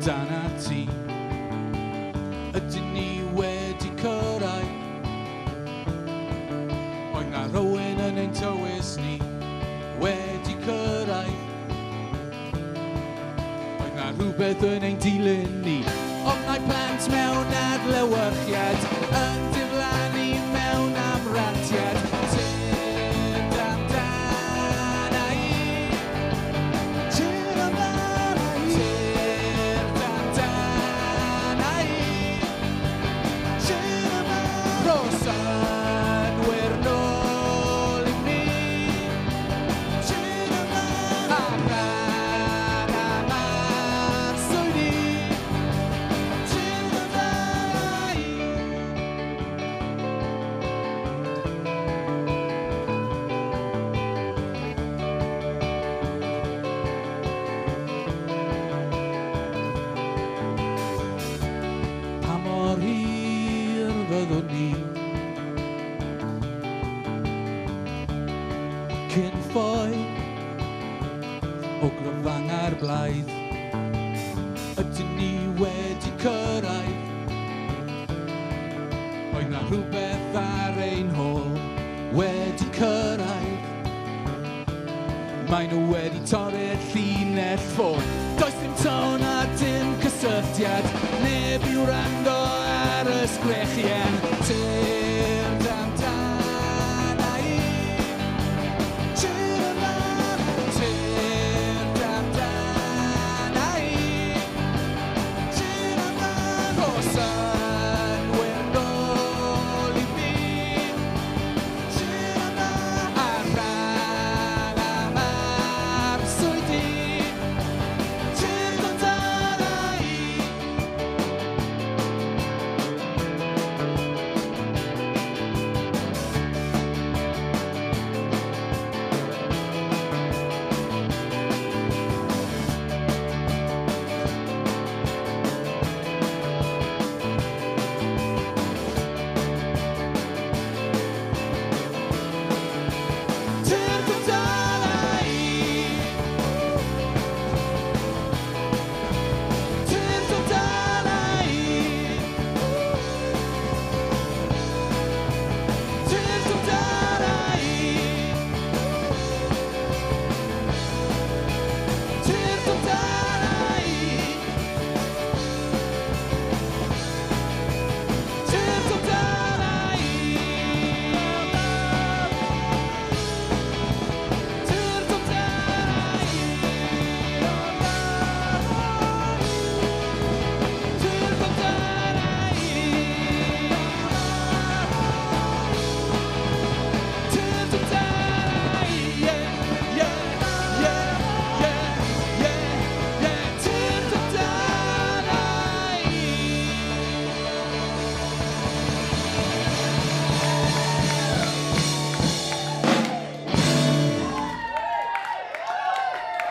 dan ati. Ydyn ni wedi cyrraedd. Oedd na rhywun yn ein tywys ni wedi cyrraedd. Oedd na rhywbeth yn ein dilyn ni. Oedd na'i plant mewn adlewyrchiad yn diflannu mewn amrantiad. Tyd amdana i. Tyd amdana i. Tyd amdana i. Tyd amdana i. Rosanwyr nôl i ni. Tyd amdana i. Rhan am arswyd i. Tyd amdana i. Pa mor hir fyddwn ni cyn ffoi o gryfanga'r blaidd. Ydyn ni wedi cyrraedd. Oedd na rhywbeth ar ein hôl wedi cyrraedd. Maen nhw wedi torri'r llinell ffôn. Does dim tôn a dim cysylltiad. Neb i'w wrando ar y sgrechiau.